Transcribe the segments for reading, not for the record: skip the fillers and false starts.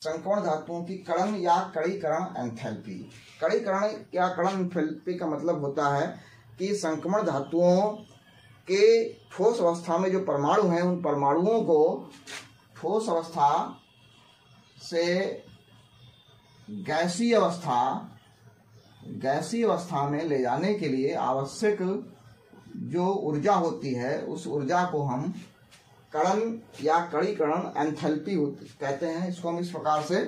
संक्रमण धातुओं की कण या कणीकरण एंथैल्पी। कणीकरण या कण एंथैल्पी का मतलब होता है कि संक्रमण धातुओं के ठोस अवस्था में जो परमाणु हैं उन परमाणुओं को ठोस अवस्था से गैसीय अवस्था में ले जाने के लिए आवश्यक जो ऊर्जा होती है उस ऊर्जा को हम कण या कणीकरण एंथैल्पी कहते हैं। इसको हम इस प्रकार से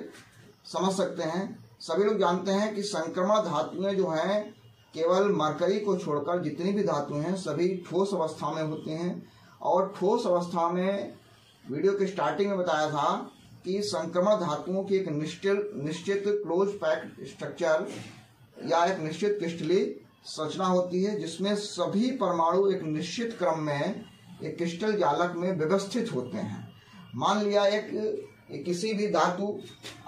समझ सकते हैं। सभी लोग जानते हैं कि संक्रमण धातुएं जो हैं केवल मरकरी को छोड़कर जितनी भी धातुएं हैं सभी ठोस अवस्था में होती हैं। और ठोस अवस्था में वीडियो के स्टार्टिंग में बताया था कि संक्रमण धातुओं की एक निश्चित क्लोज पैक्ड स्ट्रक्चर या एक निश्चित क्रिस्टलीय संरचना होती है जिसमें सभी परमाणु एक निश्चित क्रम में एक क्रिस्टल जालक में व्यवस्थित होते हैं। मान लिया एक किसी भी धातु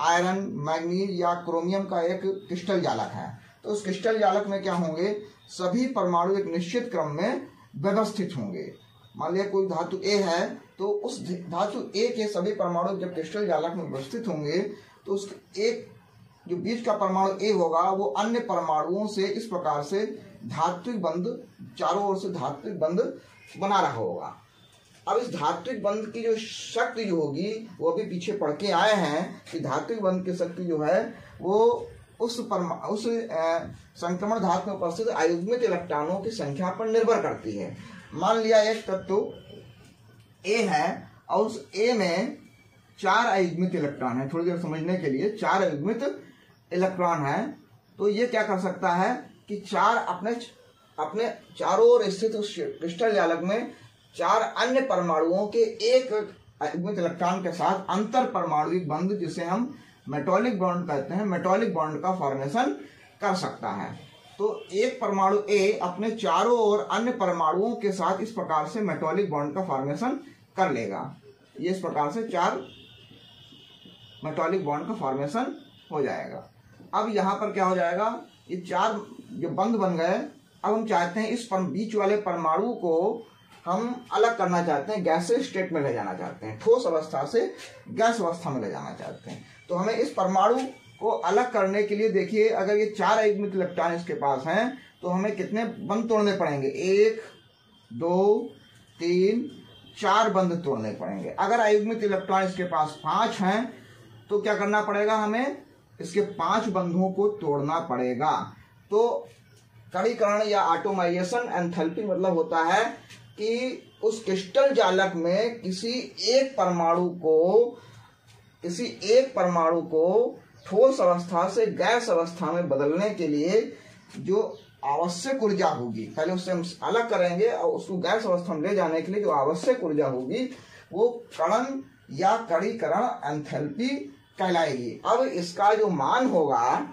आयरन, मैग्नीज या क्रोमियम का एक क्रिस्टल जालक है, तो उस क्रिस्टल जालक में क्या होंगे, सभी परमाणु एक निश्चित क्रम में व्यवस्थित होंगे। मान लिया कोई धातु ए है तो उस धातु ए के सभी परमाणु जब क्रिस्टल जालक में व्यवस्थित होंगे तो उस एक जो बीच का परमाणु ए होगा वो अन्य परमाणुओं से इस प्रकार से धात्विक बंध, चारों ओर से धात्विक बंध बना रहा होगा। अब इस धात्विक बंध की जो शक्ति जो होगी वो अभी पीछे पढ़ के आए हैं कि धात्विक बंध की शक्ति जो है वो उस संक्रमण धातु में उपस्थित अयुग्मित इलेक्ट्रॉनों की संख्या पर निर्भर करती है। मान लिया एक तत्व ए है और उस ए में 4 अयुग्मित इलेक्ट्रॉन है। थोड़ी देर समझने के लिए 4 अयुग्मित इलेक्ट्रॉन है तो ये क्या कर सकता है कि 4 अपने चारों ओर स्थित उस क्रिस्टल जालक में 4 अन्य परमाणुओं के एक अयुग्मित इलेक्ट्रॉन के साथ अंतर परमाणुविक बंध जिसे हम मेटॉलिक बॉन्ड कहते हैं, मेटॉलिक बॉन्ड का फॉर्मेशन कर सकता है। तो एक परमाणु ए अपने चारों ओर अन्य परमाणुओं के साथ इस प्रकार से मेटॉलिक बॉन्ड का फॉर्मेशन कर लेगा। ये इस प्रकार से 4 मेटॉलिक बॉन्ड का फॉर्मेशन हो जाएगा। अब यहाँ पर क्या हो जाएगा, ये 4 जो बंध बन गए, अब हम चाहते हैं इस बीच वाले परमाणु को हम अलग करना चाहते हैं, गैसीय स्टेट में ले जाना चाहते हैं, ठोस अवस्था से गैस अवस्था में ले जाना चाहते हैं। तो हमें इस परमाणु को अलग करने के लिए देखिए, अगर ये 4 अयुग्मित इलेक्ट्रॉन इसके पास हैं तो हमें कितने बंध तोड़ने पड़ेंगे, 1 2 3 4 बंध तोड़ने पड़ेंगे। अगर अयुग्मित इलेक्ट्रॉन इसके पास 5 हैं तो क्या करना पड़ेगा, हमें इसके 5 बंधों को तोड़ना पड़ेगा। तो कणीकरण या एटोमाइजेशन एंथैल्पी मतलब होता है कि उस क्रिस्टल जालक में किसी एक परमाणु को ठोस अवस्था से गैस अवस्था में बदलने के लिए जो आवश्यक ऊर्जा होगी, पहले उससे हम अलग करेंगे और उसको गैस अवस्था में ले जाने के लिए जो आवश्यक ऊर्जा होगी वो कण या कणीकरण एंथैल्पी कहलाएगी। अब इसका जो मान होगा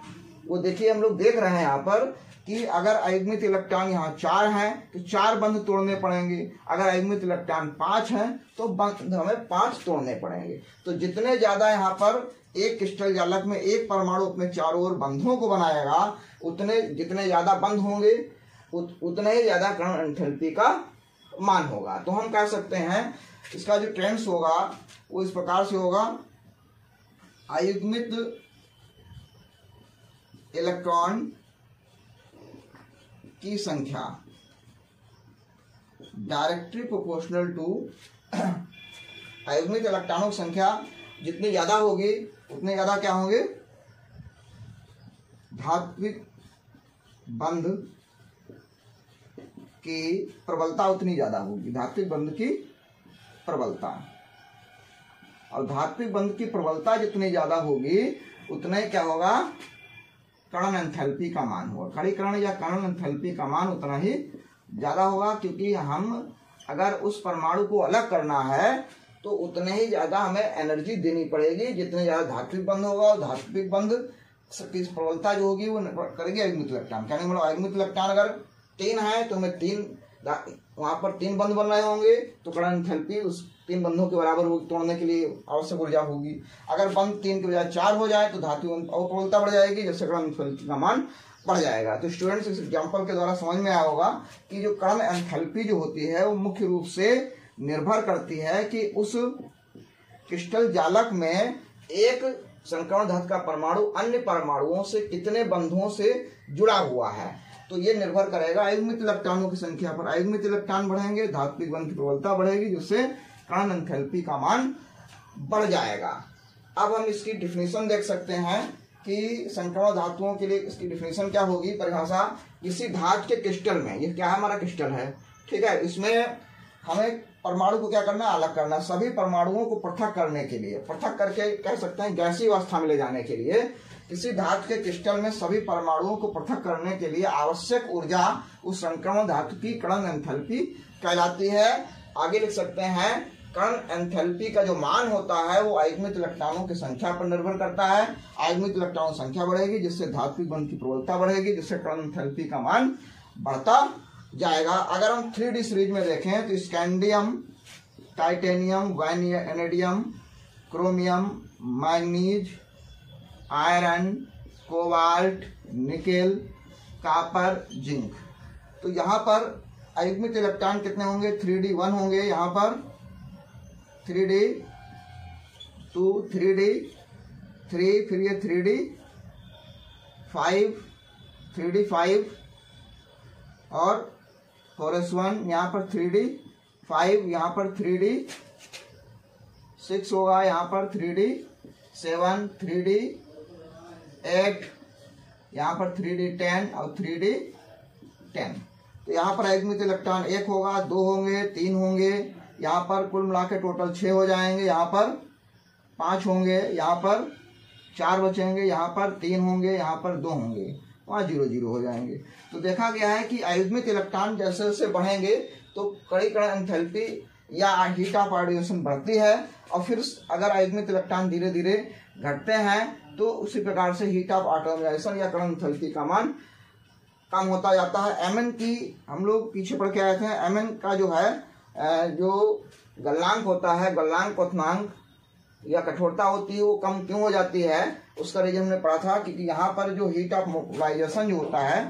वो देखिए, हम लोग देख रहे हैं यहाँ पर कि अगर अयुग्मित इलेक्ट्रॉन यहाँ 4 हैं तो 4 बंध तोड़ने पड़ेंगे। अगर अयुग्मित इलेक्ट्रॉन 5 हैं तो बंध हमें 5 तोड़ने पड़ेंगे। तो जितने ज्यादा यहाँ पर एक क्रिस्टल जालक में एक परमाणु अपने चारों ओर बंधों को बनाएगा, जितने ज्यादा बंध होंगे उतने ही ज्यादा कण एंथैल्पी का मान होगा। तो हम कह सकते हैं इसका जो ट्रेंड्स होगा वो इस प्रकार से होगा, अयुग्मित इलेक्ट्रॉन की संख्या डायरेक्टली प्रोपोर्शनल टू, अयुग्मित इलेक्ट्रॉनों की संख्या जितनी ज्यादा होगी उतने ज्यादा क्या होंगे, धात्विक बंध की प्रबलता उतनी ज्यादा होगी, धात्विक बंध की प्रबलता। और धात्विक बंध की प्रबलता जितनी ज्यादा होगी उतने क्या होगा, कण एंथैल्पी का मान होगा। कणीकरण या कण एंथैल्पी का मान उतना ही ज्यादा होगा, क्योंकि हम अगर उस परमाणु को अलग करना है तो उतने ही ज्यादा हमें एनर्जी देनी पड़ेगी। जितने ज्यादा धात्विक बंध होगा और धात्विक बंध की प्रबलता जो होगी वो करेगी अयुग्मित इलेक्ट्रॉन। कहने मतलब अयुग्मित इलेक्ट्रॉन अगर 3 है तो हमें 3 वहां पर 3 बंध बन रहे होंगे तो कण एंथैल्पी उस 3 बंधों के बराबर होगी, तोड़ने के लिए आवश्यक ऊर्जा होगी। अगर बंध 3 के बजाय 4 हो जाए तो धातु और प्रबलता बढ़ जाएगी, जिससे कण एंथैल्पी का मान बढ़ जाएगा। तो स्टूडेंट्स इस एग्जाम्पल के द्वारा समझ में आया होगा कि जो कण एंथैल्पी जो होती है वो मुख्य रूप से निर्भर करती है कि उस क्रिस्टल जालक में एक संक्रमण धातु का परमाणु अन्य परमाणुओं से कितने बंधुओं से जुड़ा हुआ है, तो ये निर्भर करेगा अयुग्मित इलेक्ट्रॉनों की संख्या पर। अयुग्मित इलेक्ट्रॉन बढ़ेंगे, धात्विक बंध की प्रबलता बढ़ेगी, जिससे कण एंथैल्पी का मान बढ़ जाएगा। अब हम इसकी डिफिनीशन देख सकते हैं कि संक्रमण धातुओं के लिए इसकी डिफिनीशन क्या होगी। परिभाषा, किसी धातु के क्रिस्टल में, ये क्या है, हमारा क्रिस्टल है, ठीक है, इसमें हमें परमाणु को क्या करना, अलग करना। सभी परमाणुओं को पृथक करने के लिए, पृथक करके कह सकते हैं गैसीय अवस्था में ले जाने के लिए, किसी धातु के क्रिस्टल में सभी परमाणुओं को पृथक करने के लिए आवश्यक ऊर्जा उस संक्रमण धातु की कण एंथैल्पी कहलाती है। आगे लिख सकते हैं, कण एंथैल्पी का जो मान होता है वो अयुग्मित इलेक्ट्रॉनों की संख्या पर निर्भर करता है। अयुग्मित इलेक्ट्रॉन संख्या बढ़ेगी, जिससे धात्विक बंध की प्रबलता बढ़ेगी, जिससे कण एंथैल्पी का मान बढ़ता जाएगा। अगर हम 3D सीरीज में देखें तो scandium, titanium, vanadium, chromium, manganese, iron, cobalt, nickel, copper, zinc, तो यहाँ पर अयुग्मित इलेक्ट्रॉन कितने होंगे, 3D 1 होंगे, यहाँ पर 3D 2, 3D 3, फिर ये 3D 5, 3D 5 और 4s1, यहाँ पर 3D 5, यहाँ पर 3D 6 होगा, यहाँ पर 3D 7, 3D 8, यहाँ पर 3D 10 और 3D 10। तो यहाँ पर अयुग्मित इलेक्ट्रॉन 1 होगा, 2 होंगे, 3 होंगे, यहाँ पर कुल मिला के टोटल 6 हो जाएंगे, यहाँ पर 5 होंगे, यहाँ पर 4 बचेंगे, यहाँ पर 3 होंगे, यहाँ पर 2 होंगे, वहाँ 0 0 हो जाएंगे। तो देखा गया है कि अयुग्मित इलेक्ट्रॉन जैसे जैसे बढ़ेंगे तो कड़ी कण एंथैल्पी या हीट ऑफ आयोडाइजेशन बढ़ती है, और फिर अगर अयुग्मित इलेक्ट्रॉन धीरे धीरे घटते हैं तो उसी प्रकार से हीट ऑफ आयोडाइजेशन या कण एंथैल्पी का मान कम होता जाता है। Mn की हम लोग पीछे पढ़ के आए थे, Mn का जो है जो गलनांक होता है, गलनांक क्वथनांक या कठोरता होती है, वो कम क्यों हो जाती है, उसका रीजन हमने पढ़ा था कि यहाँ पर जो हीट ऑफ मोबिलाइजेशन जो होता है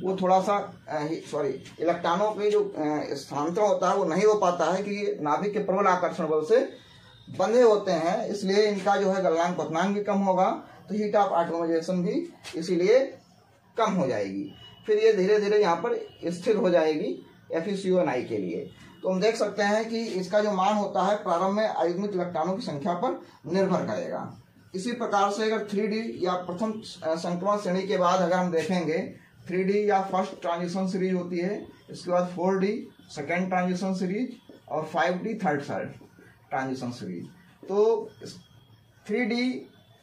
वो थोड़ा सा इलेक्ट्रॉनों के जो स्थानांतरण होता है वो नहीं हो पाता है, कि नाभिक के प्रबल आकर्षण बल से बंधे होते हैं, इसलिए इनका जो है गलनांक क्वथनांक भी कम होगा, तो हीट ऑफ आटोमाइजेशन भी इसीलिए कम हो जाएगी। फिर ये धीरे धीरे यहाँ पर स्थिर हो जाएगी FeCO9 के लिए। तो हम देख सकते हैं कि इसका जो मान होता है प्रारंभ में अयुग्मित इलेक्ट्रॉनों की संख्या पर निर्भर करेगा। इसी प्रकार से अगर 3D या प्रथम संक्रमण श्रेणी के बाद अगर हम देखेंगे, 3D या फर्स्ट ट्रांजिशन सीरीज होती है, इसके बाद 4D सेकेंड ट्रांजिशन सीरीज और 5D थर्ड ट्रांजिशन सीरीज। तो 3D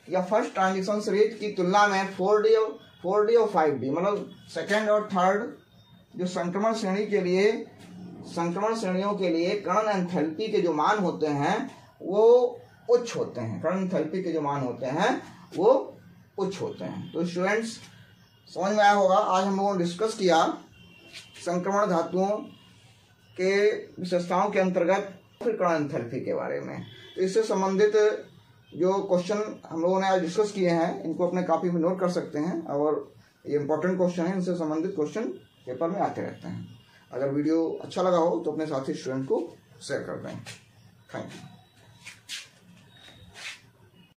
या फर्स्ट ट्रांजिशन सीरीज की तुलना में 4D और 5D मतलब सेकेंड और थर्ड जो संक्रमण श्रेणियों के लिए कण एंथैल्पी के जो मान होते हैं वो उच्च होते हैं, कण एंथैल्पी के जो मान होते हैं वो उच्च होते हैं। तो स्टूडेंट्स समझ में आया होगा, आज हम लोगों ने डिस्कस किया संक्रमण धातुओं के विशेषताओं के अंतर्गत फिर कण एंथैल्पी के बारे में। तो इससे संबंधित जो क्वेश्चन हम लोगों ने आज डिस्कस किए हैं इनको अपने कॉपी में नोट कर सकते हैं, और ये इंपॉर्टेंट क्वेश्चन है, इनसे संबंधित क्वेश्चन पेपर में आते रहते हैं। अगर वीडियो अच्छा लगा हो तो अपने साथी स्टूडेंट को शेयर कर दें। Thank you.